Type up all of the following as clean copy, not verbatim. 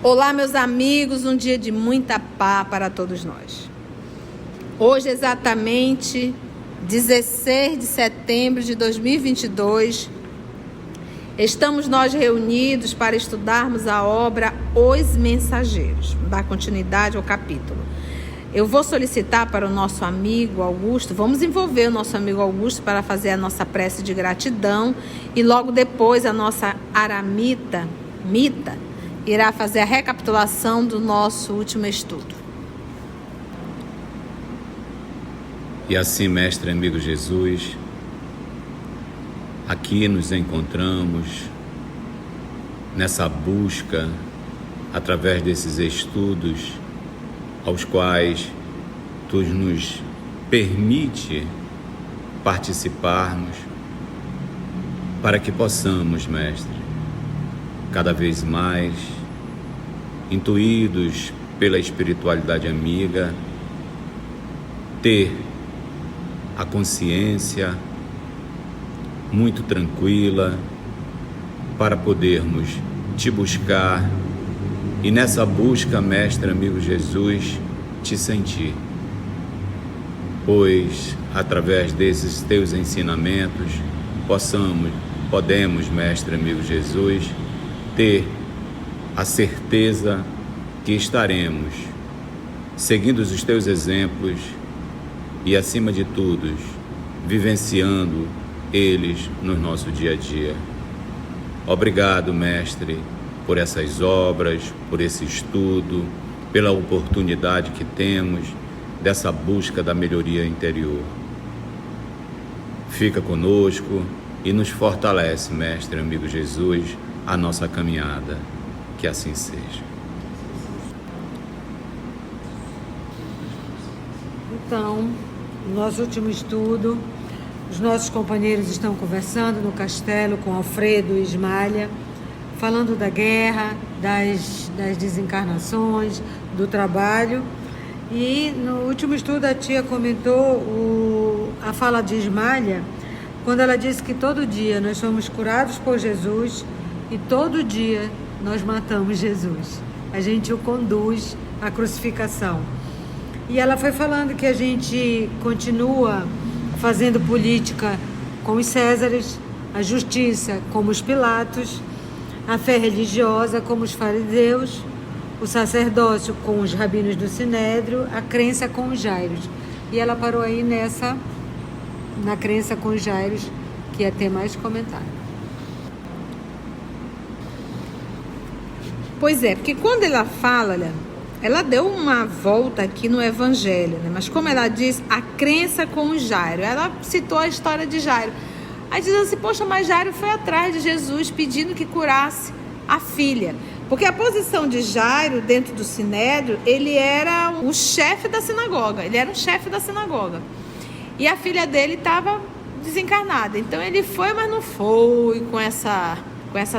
Olá, meus amigos, um dia de muita paz para todos nós. Hoje, exatamente 16 de setembro de 2022, estamos nós reunidos para estudarmos a obra Os Mensageiros, dar continuidade ao capítulo. Eu vou solicitar para o nosso amigo Augusto, vamos envolver o nosso amigo Augusto para fazer a nossa prece de gratidão e logo depois a nossa Aramita, Mita, irá fazer a recapitulação do nosso último estudo. E assim, mestre amigo Jesus, aqui nos encontramos nessa busca, através desses estudos aos quais Tu nos permite participarmos, para que possamos, mestre, cada vez mais, intuídos pela espiritualidade amiga, ter a consciência muito tranquila para podermos Te buscar e nessa busca, mestre amigo Jesus, Te sentir. Pois, através desses Teus ensinamentos, podemos, mestre amigo Jesus, ter a certeza que estaremos seguindo os Teus exemplos e, acima de tudo, vivenciando eles no nosso dia a dia. Obrigado, mestre, por essas obras, por esse estudo, pela oportunidade que temos dessa busca da melhoria interior. Fica conosco e nos fortalece, mestre amigo Jesus, a nossa caminhada. Que assim seja. Então, no nosso último estudo, os nossos companheiros estão conversando no castelo com Alfredo e Ismália, falando da guerra, das desencarnações, do trabalho. E no último estudo a tia comentou a fala de Ismália, quando ela disse que todo dia nós somos curados por Jesus e todo dia nós matamos Jesus. A gente o conduz à crucificação. E ela foi falando que a gente continua fazendo política com os Césares, a justiça como os Pilatos, a fé religiosa como os fariseus, o sacerdócio com os rabinos do Sinédrio, a crença com os Jairos. E ela parou aí na crença com os Jairos, que ia ter mais comentário. Pois é, porque quando ela fala, ela deu uma volta aqui no Evangelho, né? Mas como ela diz, a crença com o Jairo, ela citou a história de Jairo. Aí diz assim, poxa, mas Jairo foi atrás de Jesus pedindo que curasse a filha. Porque a posição de Jairo dentro do Sinédrio, ele era o chefe da sinagoga, E a filha dele estava desencarnada. Então ele foi, mas não foi com essa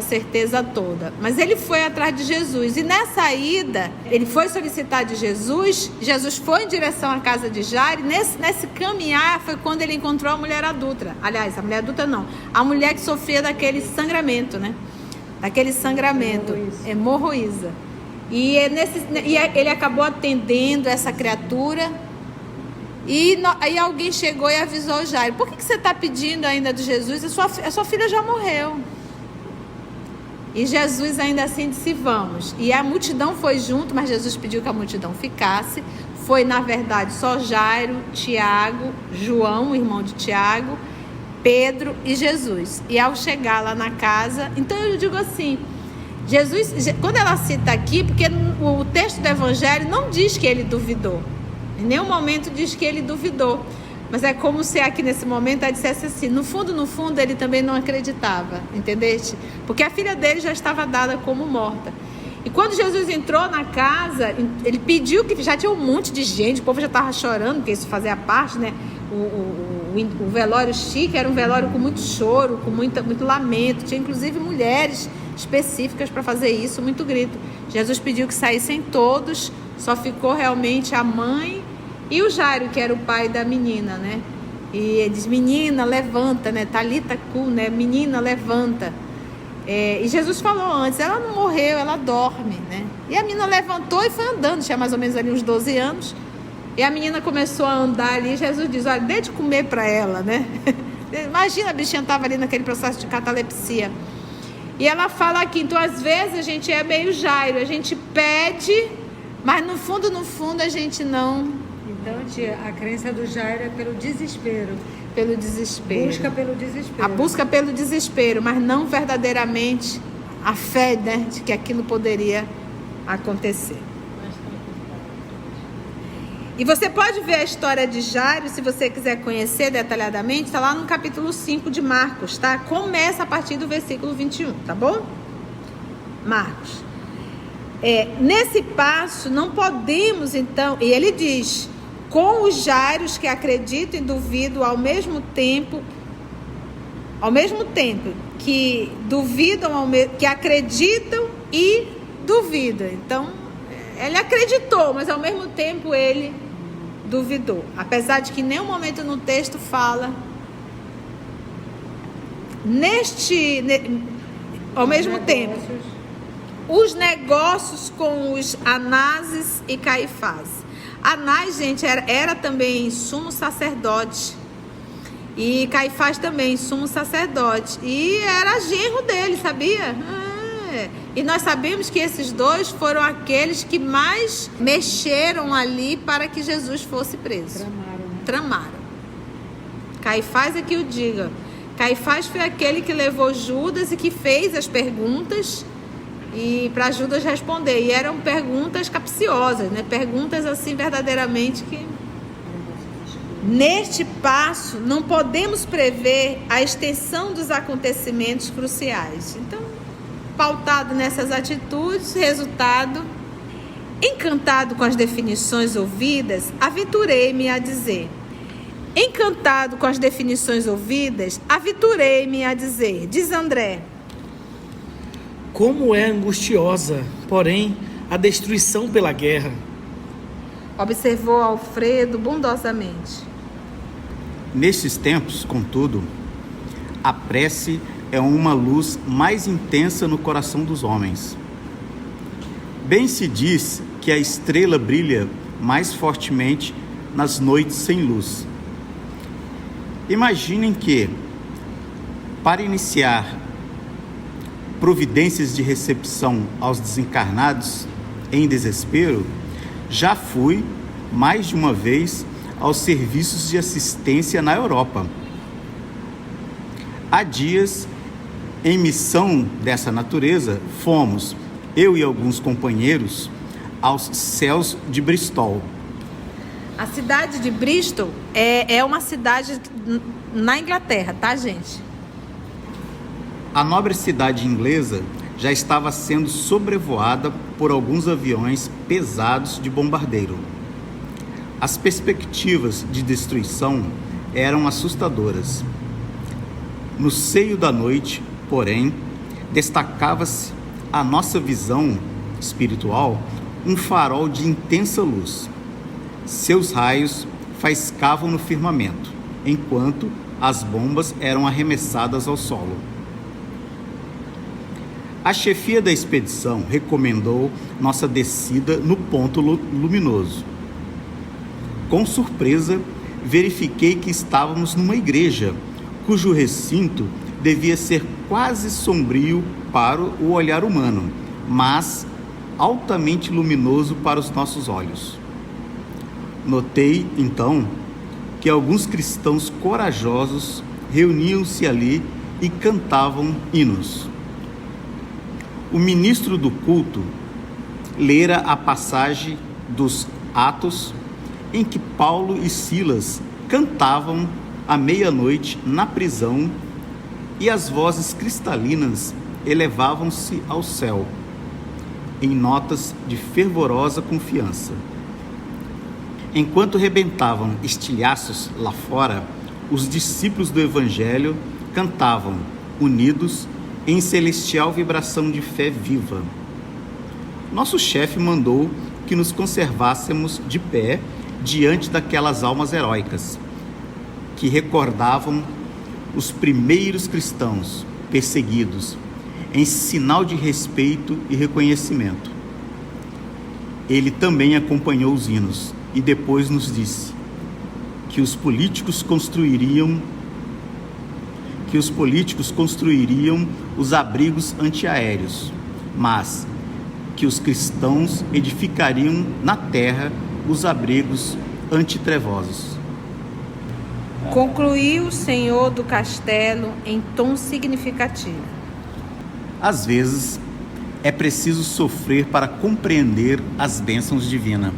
certeza toda. Mas ele foi atrás de Jesus. E nessa ida, ele foi solicitar de Jesus. Jesus foi em direção à casa de Jairo. Nesse caminhar foi quando ele encontrou a mulher adulta. Aliás, a mulher adulta não. A mulher que sofria daquele sangramento, né? Daquele sangramento. Hemorroísa. E ele acabou atendendo essa criatura. E aí alguém chegou e avisou Jairo. Por que você está pedindo ainda de Jesus? A sua filha já morreu. E Jesus ainda assim disse, vamos. E a multidão foi junto, mas Jesus pediu que a multidão ficasse. Foi, na verdade, só Jairo, Tiago, João, irmão de Tiago, Pedro e Jesus. E ao chegar lá na casa, então eu digo assim, Jesus, quando ela cita aqui, porque o texto do Evangelho não diz que ele duvidou. Em nenhum momento diz que ele duvidou. Mas é como se aqui nesse momento ela dissesse assim, no fundo ele também não acreditava, entendeste? Porque a filha dele já estava dada como morta. E quando Jesus entrou na casa, ele pediu que já tinha um monte de gente, o povo já estava chorando, porque isso fazia parte, né? O velório chique era um velório com muito choro, com muito lamento, tinha inclusive mulheres específicas para fazer isso, muito grito. Jesus pediu que saíssem todos, só ficou realmente a mãe e o Jairo, que era o pai da menina, né? E ele diz, menina, levanta, né? Talita cu, né? Menina, levanta. E Jesus falou antes, ela não morreu, ela dorme, né? E a menina levantou e foi andando, tinha mais ou menos ali uns 12 anos. E a menina começou a andar ali, e Jesus diz, olha, dê de comer para ela, né? Imagina, a bichinha estava ali naquele processo de catalepsia. E ela fala aqui, então às vezes a gente é meio Jairo, a gente pede, mas no fundo a gente não... Então, tia, a crença do Jairo é pelo desespero. Pelo desespero. Busca pelo desespero. A busca pelo desespero, mas não verdadeiramente a fé, né, de que aquilo poderia acontecer. E você pode ver a história de Jairo, se você quiser conhecer detalhadamente, está lá no capítulo 5 de Marcos, tá? Começa a partir do versículo 21, tá bom? Marcos. Nesse passo, não podemos, então... E ele diz, com os Jairos que acreditam e duvidam ao mesmo tempo que duvidam, que acreditam e duvidam. Então, ele acreditou, mas ao mesmo tempo ele duvidou. Apesar de que em nenhum momento no texto fala ao mesmo tempo, os negócios com os Anáses e Caifás. Anás, gente, era também sumo sacerdote. E Caifás também, sumo sacerdote. E era genro dele, sabia? E nós sabemos que esses dois foram aqueles que mais mexeram ali para que Jesus fosse preso. Tramaram. Caifás é que o diga. Caifás foi aquele que levou Judas e que fez as perguntas e para Judas responder. E eram perguntas capciosas, né? Perguntas assim verdadeiramente que... Neste passo, não podemos prever a extensão dos acontecimentos cruciais. Então, pautado nessas atitudes, resultado, encantado com as definições ouvidas, aventurei-me a dizer. Encantado com as definições ouvidas, aventurei-me a dizer. Diz André. Como é angustiosa, porém, a destruição pela guerra. Observou Alfredo bondosamente. Nesses tempos, contudo, a prece é uma luz mais intensa no coração dos homens. Bem se diz que a estrela brilha mais fortemente nas noites sem luz. Imaginem que, para iniciar providências de recepção aos desencarnados em desespero, já fui mais de uma vez aos serviços de assistência na Europa. Há dias, em missão dessa natureza, fomos, eu e alguns companheiros, aos céus de Bristol. A cidade de Bristol é uma cidade na Inglaterra, tá, gente? A nobre cidade inglesa já estava sendo sobrevoada por alguns aviões pesados de bombardeiro. As perspectivas de destruição eram assustadoras. No seio da noite, porém, destacava-se à nossa visão espiritual um farol de intensa luz. Seus raios faiscavam no firmamento, enquanto as bombas eram arremessadas ao solo. A chefia da expedição recomendou nossa descida no ponto luminoso. Com surpresa, verifiquei que estávamos numa igreja, cujo recinto devia ser quase sombrio para o olhar humano, mas altamente luminoso para os nossos olhos. Notei, então, que alguns cristãos corajosos reuniam-se ali e cantavam hinos. O ministro do culto lera a passagem dos Atos em que Paulo e Silas cantavam à meia-noite na prisão e as vozes cristalinas elevavam-se ao céu em notas de fervorosa confiança. Enquanto rebentavam estilhaços lá fora, os discípulos do Evangelho cantavam, unidos em celestial vibração de fé viva. Nosso chefe mandou que nos conservássemos de pé diante daquelas almas heróicas, que recordavam os primeiros cristãos perseguidos, em sinal de respeito e reconhecimento. ele também acompanhou os hinos e depois nos disse que os políticos construiriam os abrigos antiaéreos, mas que os cristãos edificariam na terra os abrigos antitrevosos. Concluiu o senhor do castelo em tom significativo. Às vezes, é preciso sofrer para compreender as bênçãos divinas.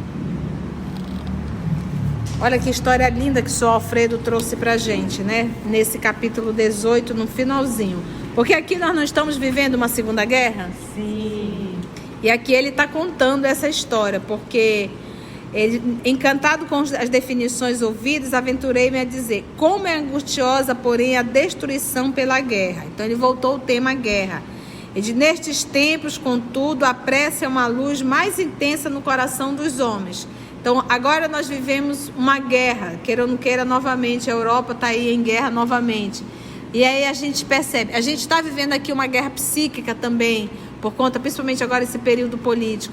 Olha que história linda que o senhor Alfredo trouxe pra gente, né? Nesse capítulo 18, no finalzinho. Porque aqui nós não estamos vivendo uma Segunda Guerra? Sim. E aqui ele está contando essa história, porque ele, encantado com as definições ouvidas, aventurei-me a dizer: como é angustiosa, porém, a destruição pela guerra. Então ele voltou ao tema guerra. E de nestes tempos, contudo, a prece é uma luz mais intensa no coração dos homens. Então, agora nós vivemos uma guerra, queira ou não queira, novamente, a Europa está aí em guerra novamente. E aí a gente percebe, a gente está vivendo aqui uma guerra psíquica também, por conta, principalmente agora, esse período político.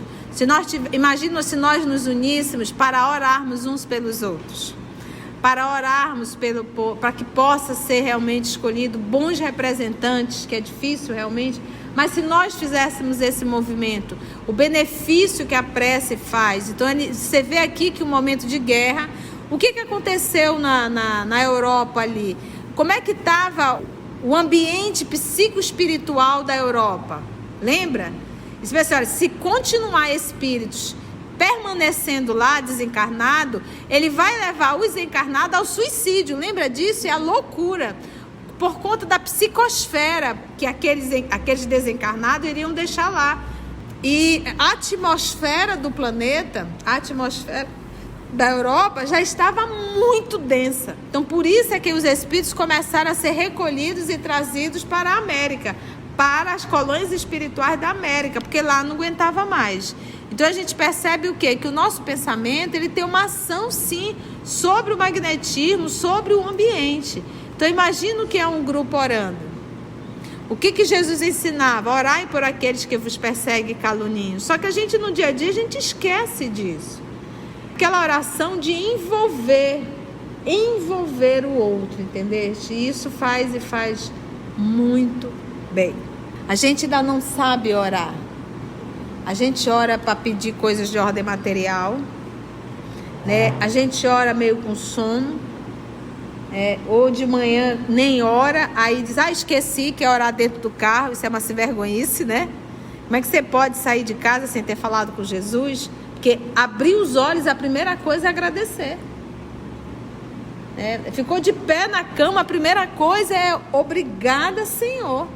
Imagina se nós nos uníssemos para orarmos uns pelos outros, para orarmos para que possa ser realmente escolhido bons representantes, que é difícil realmente. Mas se nós fizéssemos esse movimento, o benefício que a prece faz. Então, você vê aqui que o momento de guerra, o que aconteceu na Europa ali? Como é que estava o ambiente psicoespiritual da Europa? Lembra? Olha, se continuar espíritos permanecendo lá, desencarnado, ele vai levar os encarnados ao suicídio. Lembra disso? É a loucura. Por conta da psicosfera que aqueles desencarnados iriam deixar lá. E a atmosfera do planeta, a atmosfera da Europa já estava muito densa. Então, por isso é que os espíritos começaram a ser recolhidos e trazidos para a América, para as colônias espirituais da América, porque lá não aguentava mais. Então, a gente percebe o quê? Que o nosso pensamento, ele tem uma ação, sim, sobre o magnetismo, sobre o ambiente. Então, imagina o que é um grupo orando. O que Jesus ensinava? Orai por aqueles que vos perseguem e caluniam. Só que a gente, no dia a dia, a gente esquece disso. Aquela oração de envolver o outro, entendeste? E isso faz muito bem. A gente ainda não sabe orar. A gente ora para pedir coisas de ordem material, né? A gente ora meio com sono. Ou de manhã nem ora, aí diz, esqueci que é orar dentro do carro. Isso é uma vergonhice, né? Como é que você pode sair de casa sem ter falado com Jesus? Porque abrir os olhos, a primeira coisa é agradecer. Ficou de pé na cama, a primeira coisa é obrigada, Senhor.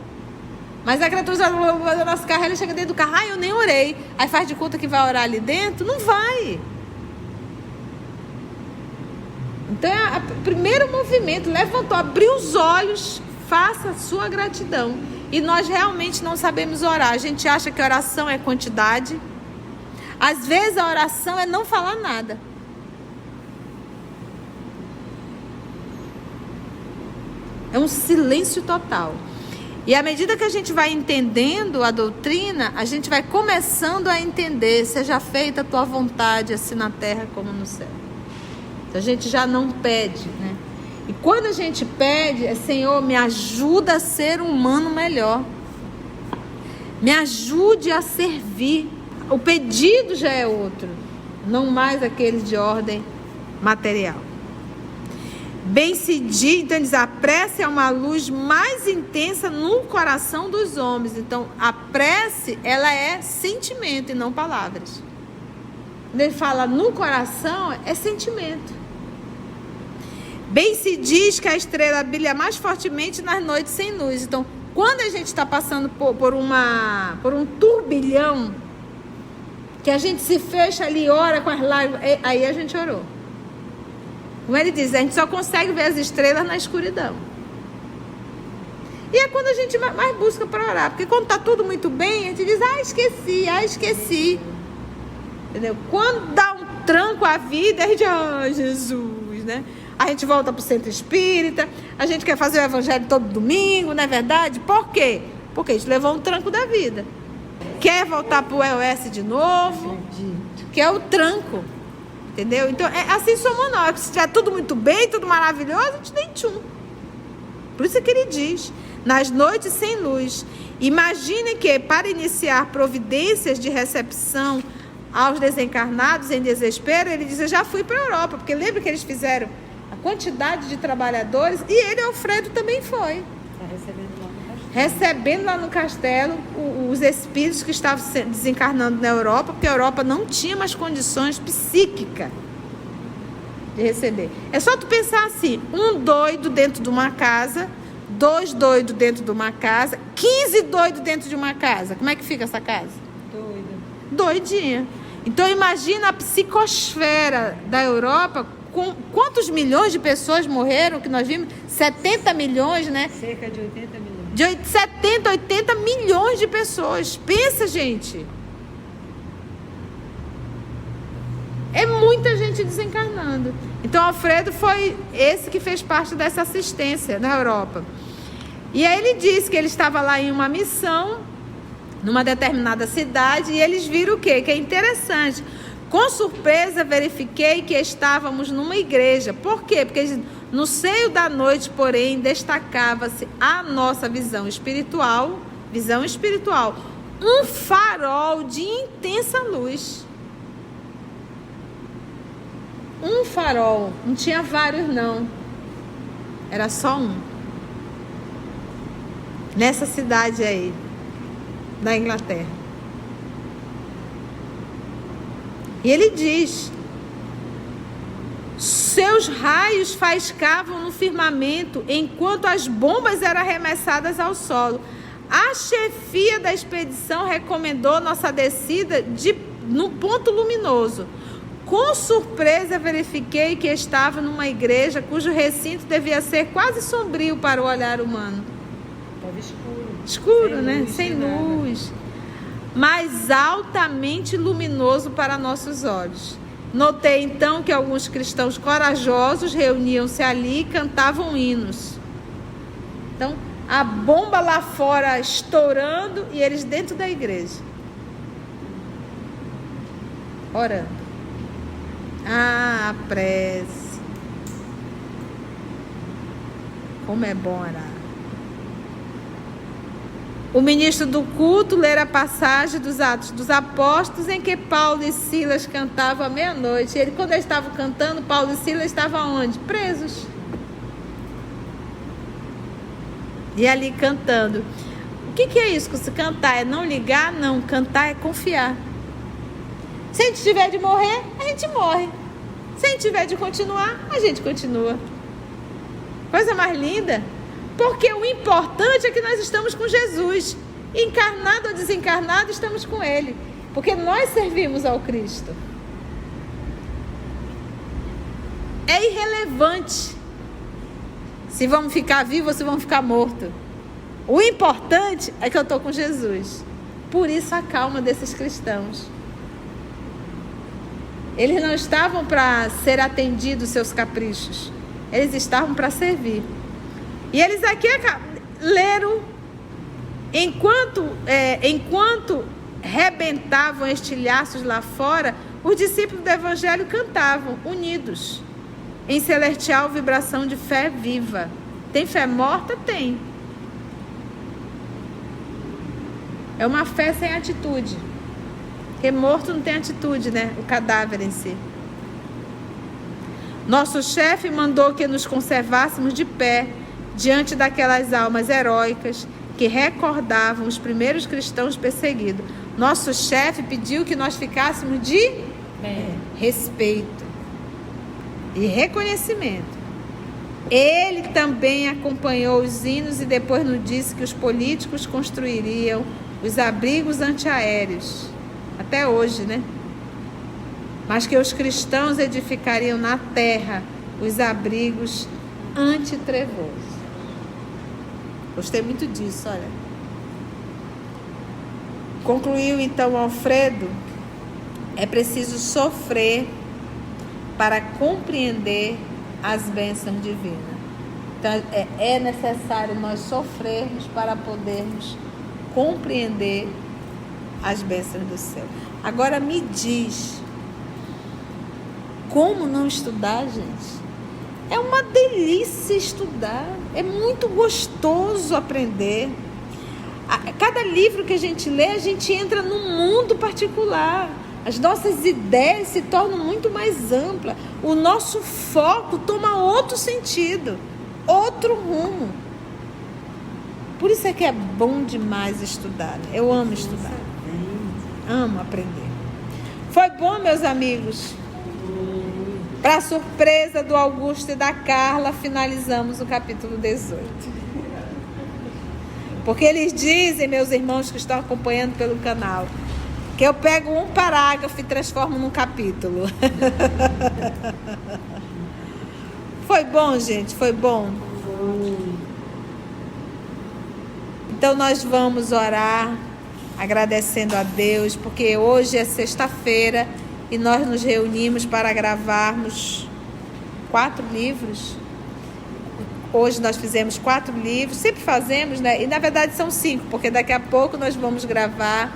Mas a criatura do nosso carro, ela chega dentro do carro, eu nem orei. Aí faz de conta que vai orar ali dentro? Não vai. Então, o primeiro movimento, levantou, abriu os olhos, faça a sua gratidão. E nós realmente não sabemos orar. A gente acha que oração é quantidade. Às vezes a oração é não falar nada. É um silêncio total. E à medida que a gente vai entendendo a doutrina, a gente vai começando a entender: seja feita a tua vontade, assim na terra como no céu. A gente já não pede, né? E quando a gente pede, Senhor, me ajuda a ser um humano melhor. Me ajude a servir. O pedido já é outro, não mais aquele de ordem material. Bem se diz, então diz, a prece é uma luz mais intensa no coração dos homens. Então, a prece, ela é sentimento e não palavras. Quando ele fala no coração, é sentimento. Bem se diz que a estrela brilha mais fortemente nas noites sem luz. Então, quando a gente está passando por um turbilhão, que a gente se fecha ali, ora com as lágrimas, aí a gente orou. Como ele diz, a gente só consegue ver as estrelas na escuridão. E é quando a gente mais busca para orar. Porque quando está tudo muito bem, a gente diz, esqueci. Entendeu? Quando dá um tranco à vida, a gente, Jesus, né? A gente volta para o centro espírita, a gente quer fazer o evangelho todo domingo, não é verdade? Por quê? Porque a gente levou um tranco da vida. Quer voltar para o EOS de novo? Acredito. que é o tranco. Entendeu? Então, assim somos nós. Se estiver tudo muito bem, tudo maravilhoso, a gente nem tchum. Por isso que ele diz, nas noites sem luz. Imagine que, para iniciar providências de recepção aos desencarnados em desespero, ele diz, eu já fui para a Europa, porque lembra que eles fizeram a quantidade de trabalhadores, e ele, Alfredo, também foi. Recebendo lá no castelo os espíritos que estavam desencarnando na Europa, porque a Europa não tinha mais condições psíquicas de receber. É só tu pensar assim, um doido dentro de uma casa, 2 doidos dentro de uma casa, 15 doidos dentro de uma casa. Como é que fica essa casa? Doidinha. Então imagina a psicosfera da Europa, com quantos milhões de pessoas morreram, que nós vimos? 70 milhões, né? Cerca de 80 milhões. De 70, 80 milhões de pessoas. Pensa, gente. É muita gente desencarnando. Então, Alfredo foi esse que fez parte dessa assistência na Europa. E aí ele disse que ele estava lá em uma missão, numa determinada cidade, e eles viram o quê? Que é interessante. Com surpresa, verifiquei que estávamos numa igreja. Por quê? Porque no seio da noite, porém, destacava-se a nossa visão espiritual, um farol de intensa luz. Um farol, não tinha vários não, era só um. Nessa cidade aí, da Inglaterra. E ele diz, seus raios faiscavam no firmamento enquanto as bombas eram arremessadas ao solo. A chefia da expedição recomendou nossa descida no ponto luminoso. Com surpresa verifiquei que estava numa igreja cujo recinto devia ser quase sombrio para o olhar humano. Estava escuro. Escuro, né? Sem luz. Mas altamente luminoso para nossos olhos. Notei então que alguns cristãos corajosos reuniam-se ali e cantavam hinos. Então, a bomba lá fora estourando e eles dentro da igreja, orando. Ah, a prece. Como é bom orar. O ministro do culto lera a passagem dos Atos dos Apóstolos, em que Paulo e Silas cantavam à meia-noite. Quando eles estavam cantando, Paulo e Silas estavam onde? Presos. E ali cantando. O que é isso? Se cantar é não ligar? Não, cantar é confiar. Se a gente tiver de morrer, a gente morre. Se a gente tiver de continuar, a gente continua. Coisa mais linda. Porque o importante é que nós estamos com Jesus. Encarnado ou desencarnado, estamos com Ele. Porque nós servimos ao Cristo. É irrelevante se vamos ficar vivos ou se vamos ficar mortos. O importante é que eu estou com Jesus. Por isso a calma desses cristãos. Eles não estavam para ser atendidos seus caprichos. Eles estavam para servir. E eles aqui leram, enquanto rebentavam estilhaços lá fora, os discípulos do Evangelho cantavam, unidos, em celestial vibração de fé viva. Tem fé morta? Tem. É uma fé sem atitude. Porque morto não tem atitude, né? O cadáver em si. Nosso chefe mandou que nos conservássemos de pé diante daquelas almas heróicas que recordavam os primeiros cristãos perseguidos. Nosso chefe pediu que nós ficássemos de respeito e reconhecimento. Ele também acompanhou os hinos e depois nos disse que os políticos construiriam os abrigos antiaéreos, até hoje, né? Mas que os cristãos edificariam na terra os abrigos antitrevosos. Gostei muito disso, olha. Concluiu então Alfredo, é preciso sofrer para compreender as bênçãos divinas. Então é necessário nós sofrermos para podermos compreender as bênçãos do céu. Agora me diz, como não estudar, gente? É uma delícia estudar, é muito gostoso aprender. Cada livro que a gente lê, a gente entra num mundo particular. As nossas ideias se tornam muito mais amplas. O nosso foco toma outro sentido, outro rumo. Por isso é que é bom demais estudar. Eu amo estudar. Amo aprender. Foi bom, meus amigos? Para surpresa do Augusto e da Carla, finalizamos o capítulo 18. Porque eles dizem, meus irmãos que estão acompanhando pelo canal, que eu pego um parágrafo e transformo num capítulo. Foi bom, gente? Foi bom? Então nós vamos orar agradecendo a Deus, porque hoje é sexta-feira e nós nos reunimos para gravarmos 4 livros. Hoje nós fizemos 4 livros, sempre fazemos, né? E na verdade são 5, porque daqui a pouco nós vamos gravar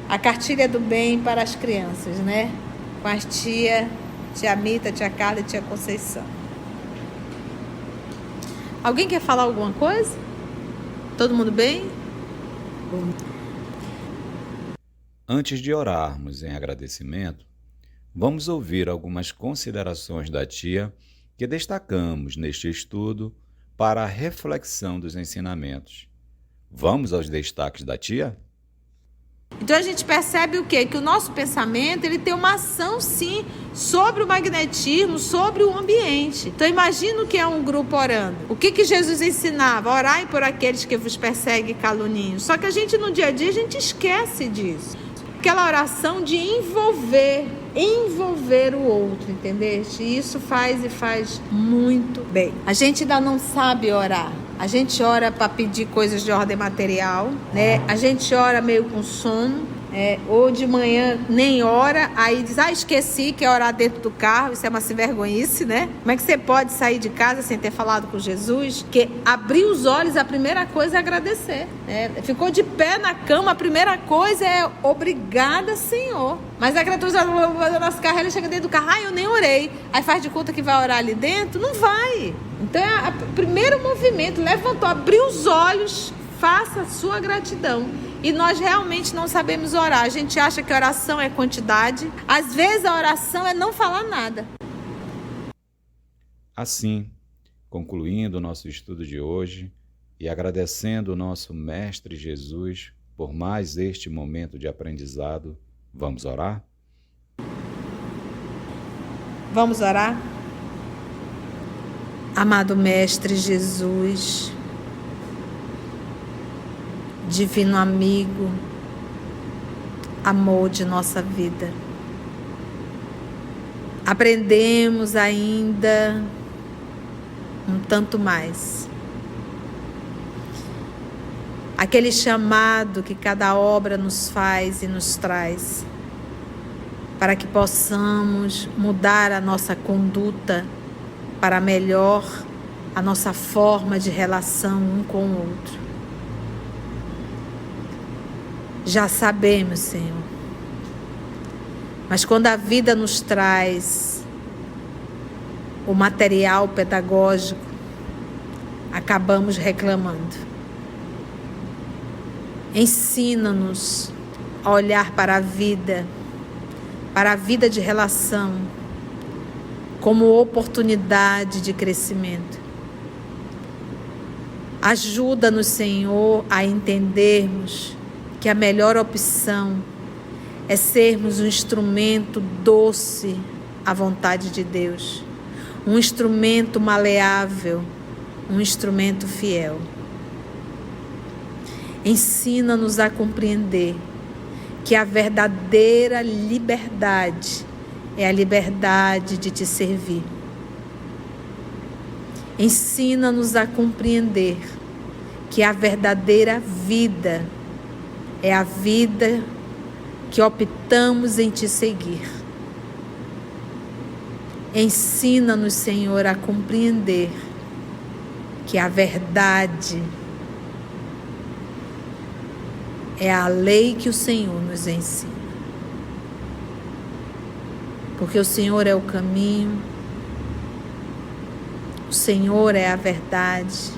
a Cartilha do Bem para as crianças, né? Com as tia Mita, tia Carla e tia Conceição. Alguém quer falar alguma coisa? Todo mundo bem? Antes de orarmos em agradecimento, vamos ouvir algumas considerações da tia que destacamos neste estudo para a reflexão dos ensinamentos. Vamos aos destaques da tia? Então a gente percebe o quê? Que o nosso pensamento ele tem uma ação sim sobre o magnetismo, sobre o ambiente. Então imagina o que é um grupo orando. O que Jesus ensinava? Orai por aqueles que vos perseguem e caluniam. Só que a gente no dia a dia a gente esquece disso. Aquela oração de envolver o outro, entendeste? E isso faz muito bem. A gente ainda não sabe orar. A gente ora para pedir coisas de ordem material, né? A gente ora meio com sono, ou de manhã nem ora, aí diz, esqueci que é orar dentro do carro, isso é uma vergonhice, né? Como é que você pode sair de casa sem ter falado com Jesus? Que abrir os olhos, a primeira coisa é agradecer, né? Ficou de pé na cama, a primeira coisa é obrigada, Senhor. Mas a criatura do nosso carro, ela chega dentro do carro, eu nem orei. Aí faz de conta que vai orar ali dentro? Não vai. Então é o primeiro movimento, levantou, abriu os olhos, faça a sua gratidão. E nós realmente não sabemos orar. A gente acha que oração é quantidade. Às vezes a oração é não falar nada. Assim, concluindo o nosso estudo de hoje e agradecendo o nosso Mestre Jesus por mais este momento de aprendizado, vamos orar? Vamos orar? Amado Mestre Jesus, divino amigo, amor de nossa vida, aprendemos ainda um tanto mais. Aquele chamado que cada obra nos faz e nos traz, para que possamos mudar a nossa conduta para melhor a nossa forma de relação um com o outro. Já sabemos, Senhor, mas quando a vida nos traz o material pedagógico, acabamos reclamando. Ensina-nos a olhar para a vida de relação, como oportunidade de crescimento. Ajuda-nos, Senhor, a entendermos que a melhor opção é sermos um instrumento doce à vontade de Deus, um instrumento maleável, um instrumento fiel. Ensina-nos a compreender que a verdadeira liberdade é a liberdade de te servir. Ensina-nos a compreender que a verdadeira vida é a vida que optamos em te seguir. Ensina-nos, Senhor, a compreender que a verdade é a lei que o Senhor nos ensina. porque o Senhor é o caminho, o Senhor é a verdade,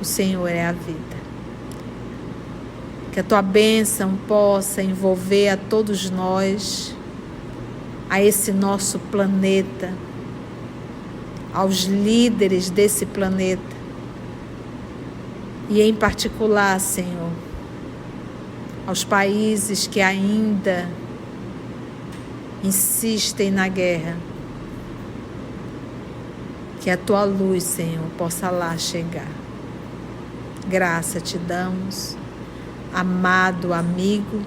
o Senhor é a vida. Que a tua bênção possa envolver a todos nós, a esse nosso planeta, aos líderes desse planeta, e em particular, Senhor, aos países que ainda insistem na guerra. Que a tua luz, Senhor, possa lá chegar. Graça te damos, amado amigo,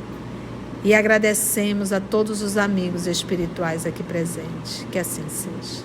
e agradecemos a todos os amigos espirituais aqui presentes. Que assim seja.